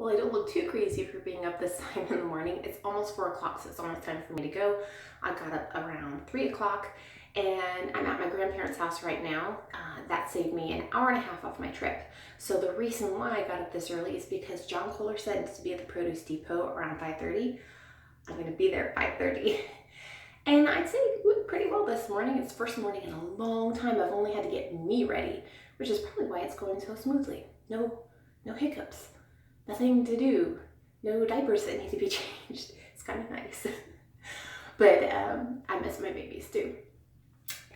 Well, I don't look too crazy for being up this time in the morning. It's almost 4 o'clock, so it's almost time for me to go. I got up around 3 o'clock and I'm at my grandparents' house right now. That saved me an hour and a half off my trip. So the reason why I got up this early is because John Kohler said to be at the produce depot around 5:30. I'm gonna be there at 5:30. And I'd say it went pretty well this morning. It's the first morning in a long time I've only had to get me ready, which is probably why it's going so smoothly. No hiccups. Nothing to do, no diapers that need to be changed. It's kind of nice. But I miss my babies too.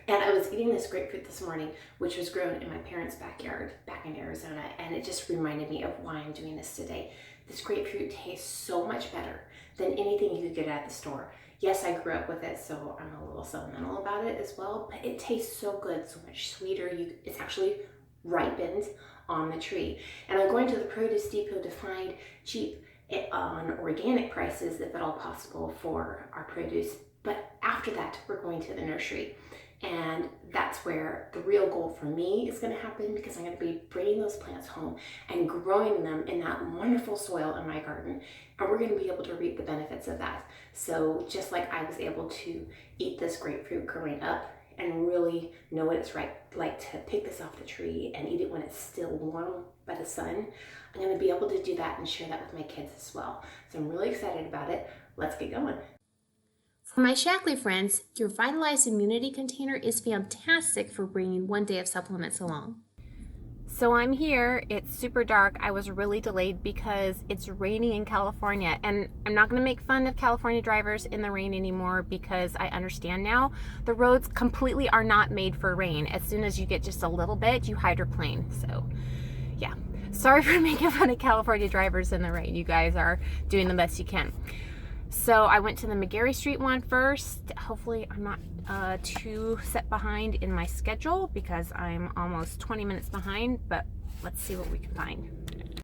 And I was eating this grapefruit this morning, which was grown in my parents' backyard back in Arizona, and it just reminded me of why I'm doing this today. This grapefruit tastes so much better than anything you could get at the store. Yes, I grew up with it, so I'm a little sentimental about it as well, but it tastes so good, so much sweeter. It's actually ripened on the tree. And I'm going to the produce depot to find cheap on organic prices, if at all possible, for our produce. But after that, we're going to the nursery. And that's where the real goal for me is going to happen, because I'm going to be bringing those plants home and growing them in that wonderful soil in my garden. And we're going to be able to reap the benefits of that. So just like I was able to eat this grapefruit growing up and really know what it's like to pick this off the tree and eat it when it's still warm by the sun, I'm going to be able to do that and share that with my kids as well. So I'm really excited about it. Let's get going. For my Shackley friends, your Vitalized Immunity container is fantastic for bringing one day of supplements along. So I'm here, it's super dark. I was really delayed because it's raining in California, and I'm not going to make fun of California drivers in the rain anymore because I understand now the roads completely are not made for rain. As soon as you get just a little bit, you hydroplane. So yeah, sorry for making fun of California drivers in the rain. You guys are doing the best you can. So I went to the McGarry Street one first. Hopefully I'm not too set behind in my schedule because I'm almost 20 minutes behind, but let's see what we can find.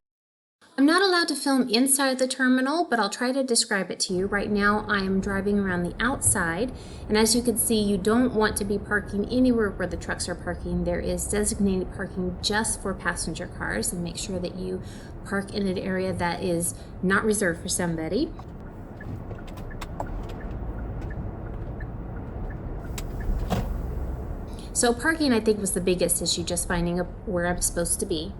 I'm not allowed to film inside the terminal, but I'll try to describe it to you. Right now I am driving around the outside, and as you can see, you don't want to be parking anywhere where the trucks are parking. There is designated parking just for passenger cars, and make sure that you park in an area that is not reserved for somebody. So parking, I think, was the biggest issue, just finding where I'm supposed to be.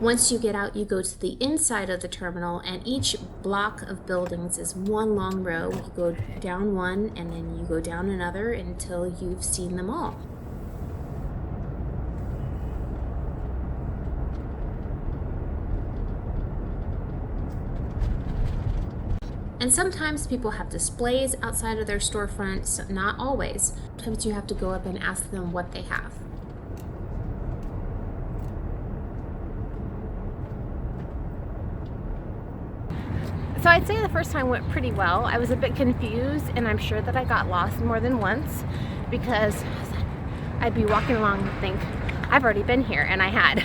Once you get out, you go to the inside of the terminal, and each block of buildings is one long row. You go down one, and then you go down another until you've seen them all. And sometimes people have displays outside of their storefronts, not always. Sometimes you have to go up and ask them what they have. So I'd say the first time went pretty well. I was a bit confused, and I'm sure that I got lost more than once because I'd be walking along and think, I've already been here, and I had.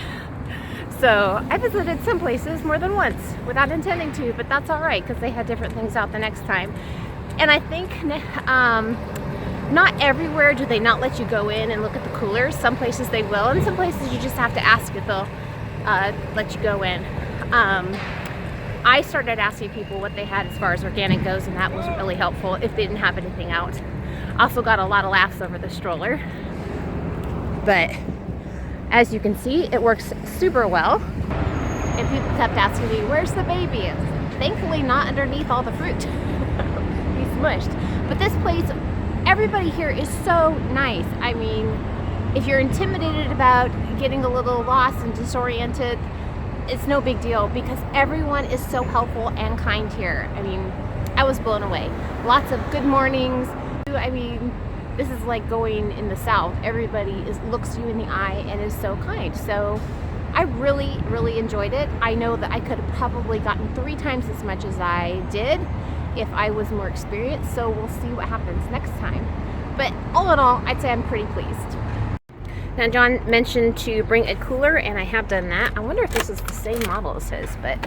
So I visited some places more than once without intending to, but that's all right because they had different things out the next time. And I think not everywhere do they not let you go in and look at the coolers. Some places they will, and some places you just have to ask if they'll let you go in. I started asking people what they had as far as organic goes, and that was really helpful if they didn't have anything out. Also got a lot of laughs over the stroller. But as you can see, it works super well. And people kept asking me, where's the baby? And thankfully not underneath all the fruit. He's smushed. But this place, everybody here is so nice. I mean, if you're intimidated about getting a little lost and disoriented, it's no big deal because everyone is so helpful and kind here. I mean, I was blown away. Lots of good mornings. I mean, this is like going in the South. Everybody looks you in the eye and is so kind. So I really enjoyed it. I know that I could have probably gotten 3 times as much as I did if I was more experienced. So we'll see what happens next time. But all in all, I'd say I'm pretty pleased. Now John mentioned to bring a cooler, and I have done that. I wonder if this is the same model as his, but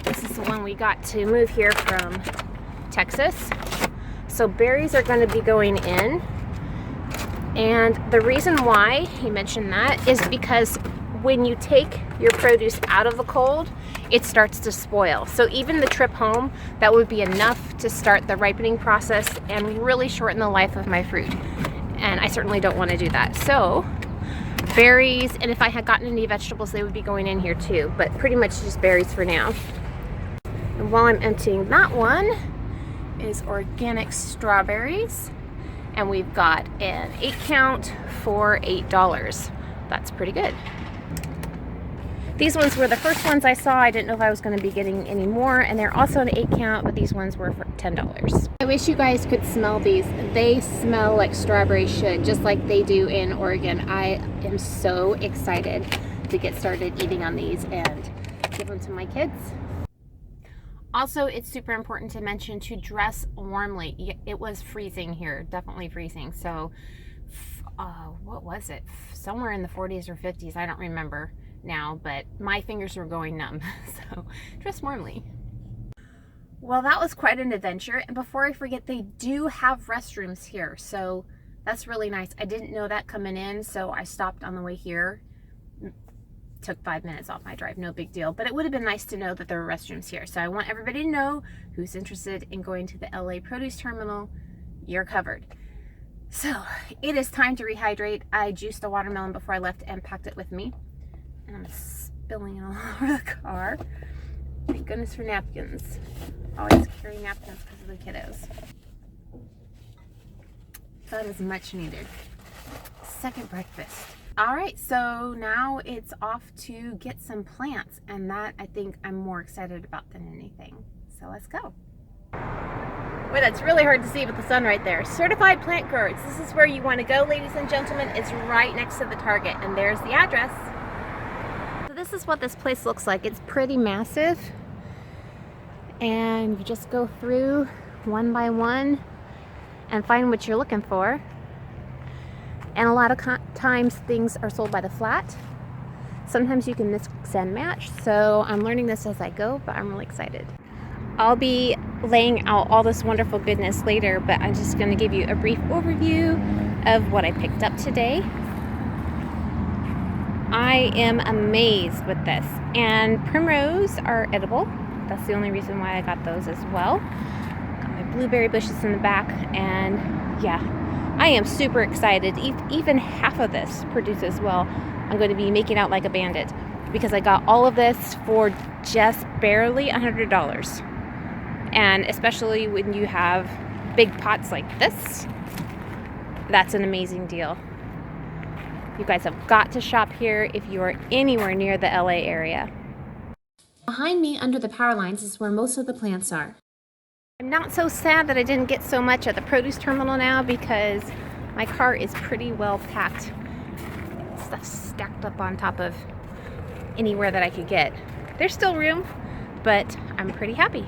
this is the one we got to move here from Texas. So berries are going to be going in, and the reason why he mentioned that is because when you take your produce out of the cold, it starts to spoil. So even the trip home, that would be enough to start the ripening process and really shorten the life of my fruit. And I certainly don't want to do that. So berries, and if I had gotten any vegetables, they would be going in here too, but pretty much just berries for now. And while I'm emptying that one is organic strawberries, and we've got an 8 count for $8. That's pretty good. These ones were the first ones I saw. I didn't know if I was going to be getting any more, and they're also an 8 count, but these ones were for $10. I wish you guys could smell these. They smell like strawberries should, just like they do in Oregon. I am so excited to get started eating on these and give them to my kids. Also, it's super important to mention to dress warmly. It was freezing here, definitely freezing. So, what was it? Somewhere in the 40s or 50s, I don't remember now, but my fingers were going numb. So, dress warmly. Well, that was quite an adventure. And before I forget, they do have restrooms here. So, that's really nice. I didn't know that coming in, so I stopped on the way here. Took 5 minutes off my drive, no big deal, but it would have been nice to know that there were restrooms here. So I want everybody to know who's interested in going to the LA produce terminal, you're covered. So it is time to rehydrate. I juiced a watermelon before I left and packed it with me, and I'm spilling it all over the car. Thank goodness for napkins. Always carry napkins because of the kiddos. That is much needed. Second breakfast. All right, so now it's off to get some plants, and that I think I'm more excited about than anything. So let's go. Boy, that's really hard to see with the sun right there. Certified Plant Growers. This is where you want to go, ladies and gentlemen. It's right next to the Target, and there's the address. So this is what this place looks like. It's pretty massive, and you just go through one by one and find what you're looking for. And a lot of times things are sold by the flat. Sometimes you can mix and match. So I'm learning this as I go, but I'm really excited. I'll be laying out all this wonderful goodness later, but I'm just going to give you a brief overview of what I picked up today. I am amazed with this. And primrose are edible. That's the only reason why I got those as well. Got my blueberry bushes in the back, and yeah, I am super excited. Even half of this produces well. I'm going to be making out like a bandit because I got all of this for just barely $100. And especially when you have big pots like this, that's an amazing deal. You guys have got to shop here if you are anywhere near the LA area. Behind me under the power lines is where most of the plants are. I'm not so sad that I didn't get so much at the produce terminal now because my car is pretty well packed. Stuff's stacked up on top of anywhere that I could get. There's still room, but I'm pretty happy.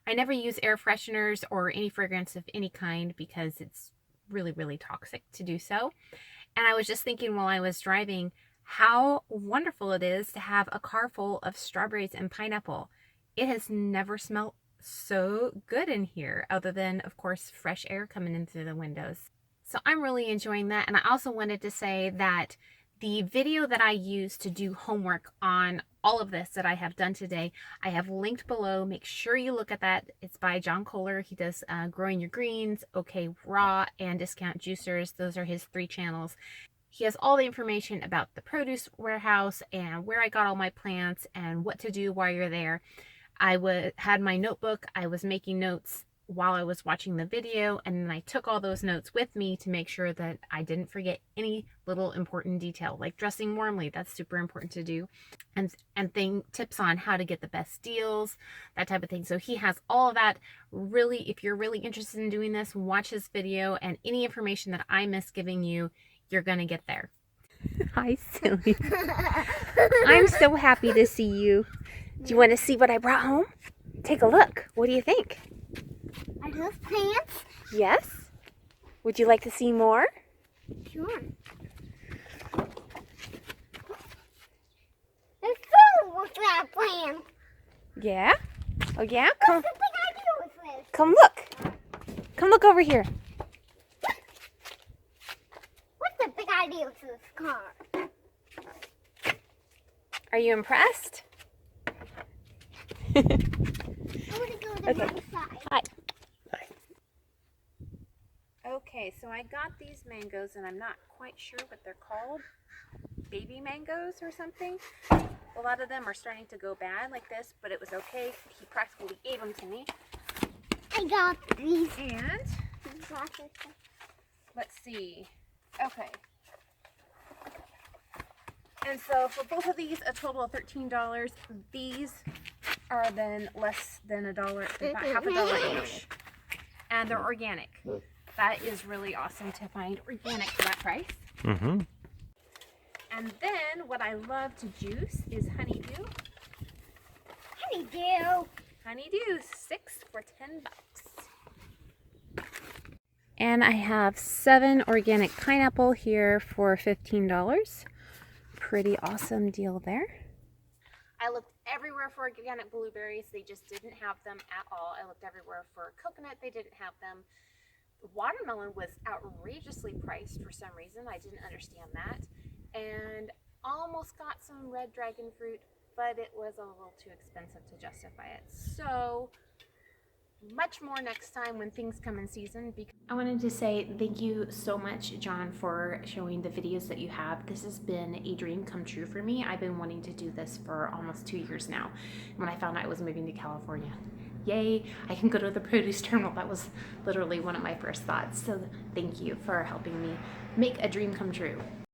I never use air fresheners or any fragrance of any kind because it's really, really toxic to do so. And I was just thinking while I was driving how wonderful it is to have a car full of strawberries and pineapple. It has never smelled so good in here, other than of course fresh air coming in through the windows. So I'm really enjoying that. And I also wanted to say that the video that I used to do homework on all of this that I have done today, I have linked below. Make sure you look at that. It's by John Kohler. He does Growing Your Greens, OK Raw, and Discount Juicers. Those are his 3 channels. He has all the information about the produce warehouse and where I got all my plants and what to do while you're there. I had my notebook. I was making notes while I was watching the video, and then I took all those notes with me to make sure that I didn't forget any little important detail, like dressing warmly. That's super important to do, and tips on how to get the best deals, that type of thing. So he has all of that. Really, if you're really interested in doing this, watch this video, and any information that I miss giving you, you're gonna get there. Hi, silly. I'm so happy to see you. Do you want to see what I brought home? Take a look. What do you think? Are those plants? Yes. Would you like to see more? Sure. There's food with that plant. Yeah? Oh yeah? Come. What's the big idea with this? Come look. Come look over here. What's the big idea with this car? Are you impressed? I want to go to Okay. my side. Hi. Okay, so I got these mangoes and I'm not quite sure what they're called. Baby mangoes or something. A lot of them are starting to go bad like this, but it was okay. He practically gave them to me. I got these. And let's see. Okay. And so for both of these, a total of $13. These are then less than $1, about half $1 each. And they're organic. That is really awesome to find organic for that price. Mm-hmm. And then what I love to juice is honeydew. Honeydew. Honeydew, 6 for $10. And I have 7 organic pineapple here for $15. Pretty awesome deal there. I looked everywhere for organic blueberries. They just didn't have them at all. I looked everywhere for coconut. They didn't have them. Watermelon was outrageously priced for some reason. I didn't understand that. And almost got some red dragon fruit, but it was a little too expensive to justify it. So much more next time when things come in season. I wanted to say thank you so much, John, for showing the videos that you have. This has been a dream come true for me. I've been wanting to do this for almost 2 years now. When I found out I was moving to California, yay, I can go to the produce terminal. That was literally one of my first thoughts. So thank you for helping me make a dream come true.